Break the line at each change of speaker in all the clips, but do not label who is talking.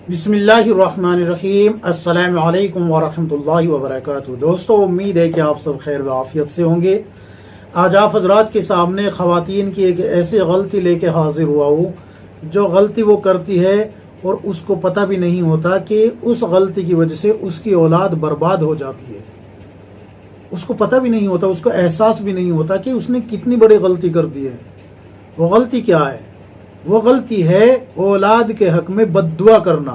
बिस्मिल्लाहिर्रहमानिर्रहीम। अस्सलाम वालेकुम वरहमतुल्लाहि वबरकातुहू। दोस्तों, उम्मीद है कि आप सब खैर व आफियत से होंगे। आज आप हजरात के सामने ख़वातीन की एक ऐसी गलती लेके हाजिर हुआ हूँ जो गलती वो करती है और उसको पता भी नहीं होता कि उस गलती की वजह से उसकी औलाद बर्बाद हो जाती है। उसको पता भी नहीं होता, उसको एहसास भी नहीं होता कि उसने कितनी बड़ी गलती कर दी है। वो गलती क्या है? वो गलती है औलाद के हक में बद्दुआ करना।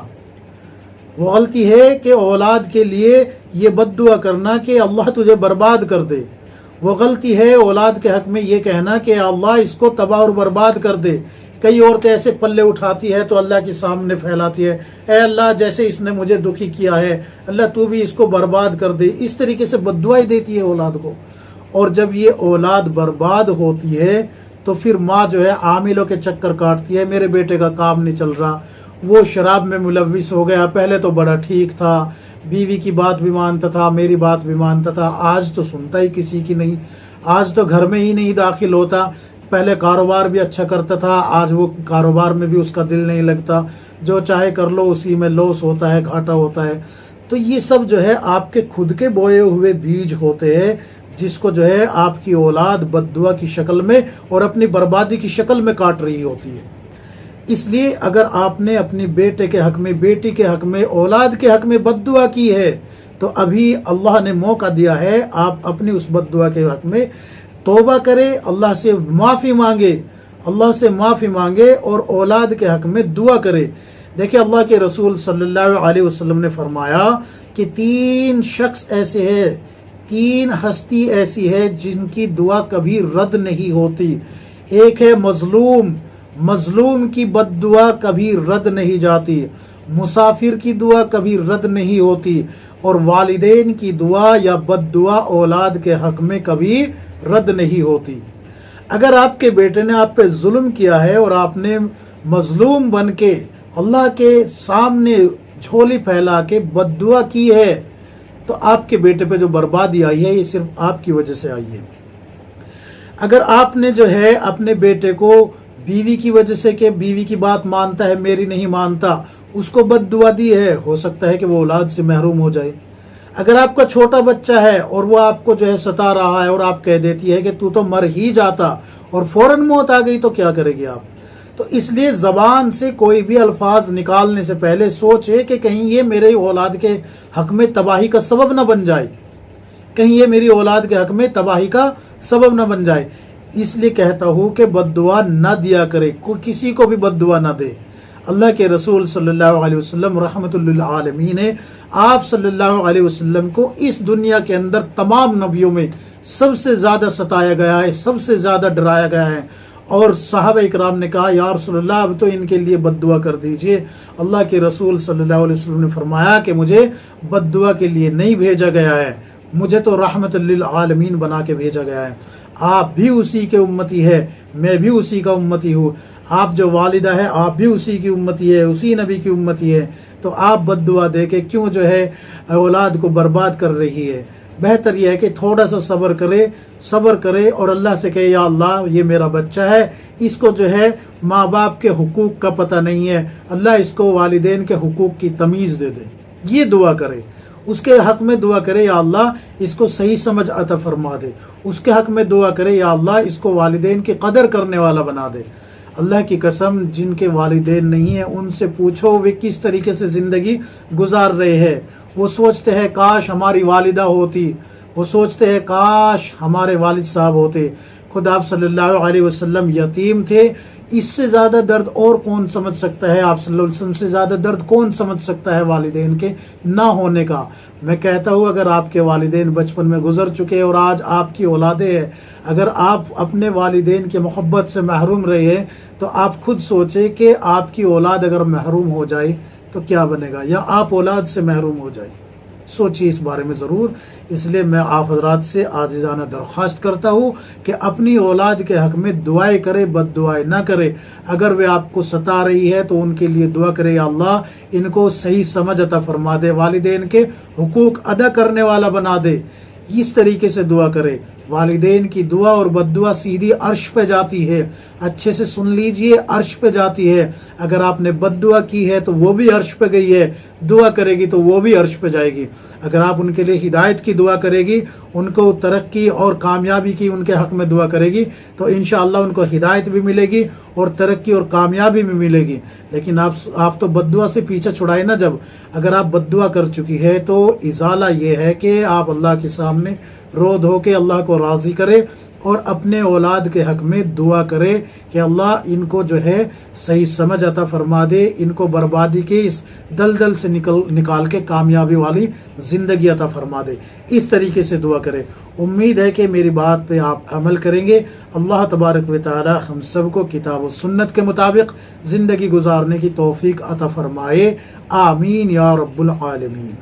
वो गलती है कि औलाद के लिए ये बद्दुआ करना कि अल्लाह तुझे बर्बाद कर दे। वो गलती है औलाद के हक में ये कहना कि अल्लाह इसको तबाह और बर्बाद कर दे। कई औरतें ऐसे पल्ले उठाती है तो अल्लाह के सामने फैलाती है, ऐ अल्लाह जैसे इसने मुझे दुखी किया है, अल्लाह तू भी इसको बर्बाद कर दे। इस तरीके से बद्दुआई देती है औलाद को। और जब ये औलाद बर्बाद होती है तो फिर माँ जो है आमिलों के चक्कर काटती है। मेरे बेटे का काम नहीं चल रहा, वो शराब में मुलव्विस हो गया, पहले तो बड़ा ठीक था, बीवी की बात भी मानता था, मेरी बात भी मानता था, आज तो सुनता ही किसी की नहीं, आज तो घर में ही नहीं दाखिल होता। पहले कारोबार भी अच्छा करता था, आज वो कारोबार में भी उसका दिल नहीं लगता, जो चाहे कर लो उसी में लॉस होता है, घाटा होता है। तो ये सब जो है आपके खुद के बोए हुए बीज होते हैं, जिसको जो है आपकी औलाद बद्दुआ की शक्ल में और अपनी बर्बादी की शक्ल में काट रही होती है। इसलिए अगर आपने अपने बेटे के हक में, बेटी के हक में, औलाद के हक में बद्दुआ की है तो अभी अल्लाह ने मौका दिया है, आप अपनी उस बद्दुआ के हक में तौबा करें, अल्लाह से माफ़ी मांगे, अल्लाह से माफ़ी मांगे और औलाद के हक में दुआ करें। देखिए, अल्लाह के रसूल सल्लल्लाहु अलैहि वसल्लम ने फरमाया कि 3 शख्स ऐसे हैं, 3 हस्ती ऐसी है जिनकी दुआ कभी रद्द नहीं होती। एक है मजलूम, मजलूम की बद्दुआ कभी रद्द नहीं जाती, मुसाफिर की दुआ कभी रद्द नहीं होती, और वालिदैन की दुआ या बद्दुआ औलाद के हक में कभी रद्द नहीं होती। अगर आपके बेटे ने आप पे जुल्म किया है और आपने मजलूम बन के अल्लाह के सामने झोली फैला के बद्दुआ की है तो आपके बेटे पे जो बर्बादी आई है ये सिर्फ आपकी वजह से आई है। अगर आपने जो है अपने बेटे को बीवी की वजह से कि बीवी की बात मानता है, मेरी नहीं मानता, उसको बद्दुआ दी है, हो सकता है कि वो औलाद से महरूम हो जाए। अगर आपका छोटा बच्चा है और वो आपको जो है सता रहा है और आप कह देती है कि तू तो मर ही जाता और फौरन मौत आ गई, तो क्या करेगी आप? तो इसलिए जबान से कोई भी अल्फाज निकालने से पहले सोचे कि कहीं ये मेरे औलाद के हक में तबाही का सबब न बन जाए, कहीं ये मेरी औलाद के हक में तबाही का सबब न बन जाए। इसलिए कहता हूं कि बद्दुआ न दिया करे, किसी को भी बद्दुआ न दे। अल्लाह के रसूल सल्लल्लाहु अलैहि वसल्लम रहमतुल लिल आलमीन ने आप सल्लल्लाहु अलैहि वसल्लम को इस दुनिया के अंदर तमाम नबियों में सबसे ज्यादा सताया गया है, सबसे ज्यादा डराया गया है। और साहबा इकराम ने कहा, या रसूलल्लाह अब तो इनके लिए बद्दुआ कर दीजिए। अल्लाह के रसूल सल्लल्लाहु अलैहि वसल्लम ने फरमाया कि मुझे बद्दुआ के लिए नहीं भेजा गया है, मुझे तो रहमतुल लिल आलमीन बना के भेजा गया है। आप भी उसी के उम्मती है, मैं भी उसी का उम्मती हूँ। आप जो वालिदा है आप भी उसी की उम्मती है, उसी नबी की उम्मती है, तो आप बद्दुआ दे के क्यों जो है औलाद को बर्बाद कर रही है? बेहतर यह है कि थोड़ा सा सब्र करे और अल्लाह से कहे, या अल्लाह ये मेरा बच्चा है, इसको जो है माँ बाप के हुकूक का पता नहीं है, अल्लाह इसको वालिदैन के हुकूक की तमीज़ दे दे। ये दुआ करे, उसके हक में दुआ करे, या अल्लाह इसको सही समझ अता फरमा दे। उसके हक में दुआ करे, या अल्लाह इसको वालिदैन की कदर करने वाला बना दे। अल्लाह की कसम, जिनके वालिदैन नहीं है उनसे पूछो वे किस तरीके से जिंदगी गुजार रहे हैं। वो सोचते हैं काश हमारी वालिदा होती, वो सोचते हैं काश हमारे वालिद साहब होते। खुद आप सल्लल्लाहु अलैहि वसल्लम यतीम थे, इससे ज्यादा दर्द और कौन समझ सकता है? आप सल्लल्लाहु अलैहि वसल्लम से ज्यादा दर्द कौन समझ सकता है वालिदैन के ना होने का? मैं कहता हूँ, अगर आपके वालिदैन बचपन में गुजर चुके और आज आपकी औलादे हैं, अगर आप अपने वालिदैन की मोहब्बत से महरूम रहे हैं, तो आप खुद सोचे कि आपकी औलाद अगर महरूम हो जाए तो क्या बनेगा, या आप औलाद से महरूम हो जाए। सोचिए इस बारे में ज़रूर। इसलिए मैं आप हज़रात से आजिज़ाना दरख्वास्त करता हूँ कि अपनी औलाद के हक में दुआएं करे, बद्दुआएं ना करे। अगर वे आपको सता रही है तो उनके लिए दुआ करे, या अल्लाह इनको सही समझ अता फरमा दे, वालिदैन के हुकूक अदा करने वाला बना दे। इस तरीके से दुआ करे। वालिदैन की दुआ और बद्दुआ सीधी अर्श पे जाती है। अच्छे से सुन लीजिए, अर्श पे जाती है। अगर आपने बद्दुआ की है तो वो भी अर्श पे गई है, दुआ करेगी तो वो भी अर्श पे जाएगी। अगर आप उनके लिए हिदायत की दुआ करेगी, उनको तरक्की और कामयाबी की उनके हक में दुआ करेगी, तो इंशाअल्लाह उनको हिदायत भी मिलेगी और तरक्की और कामयाबी भी मिलेगी। लेकिन आप तो बद्दुआ से पीछे छुड़ाए ना। जब अगर आप बद्दुआ कर चुकी है तो इजाला ये है कि आप अल्लाह के सामने रो धो के अल्लाह को राजी करे और अपने औलाद के हक में दुआ करे कि अल्लाह इनको जो है सही समझ अता फरमा दे, इनको बर्बादी के इस दलदल से निकाल के कामयाबी वाली जिंदगी अता फरमा दे। इस तरीके से दुआ करे। उम्मीद है कि मेरी बात पे आप अमल करेंगे। अल्लाह तबारक व तआला हम सबको किताब और सुन्नत के मुताबिक जिंदगी गुजारने की तौफीक अता फरमाए। आमीन या रब्बुल आलमीन।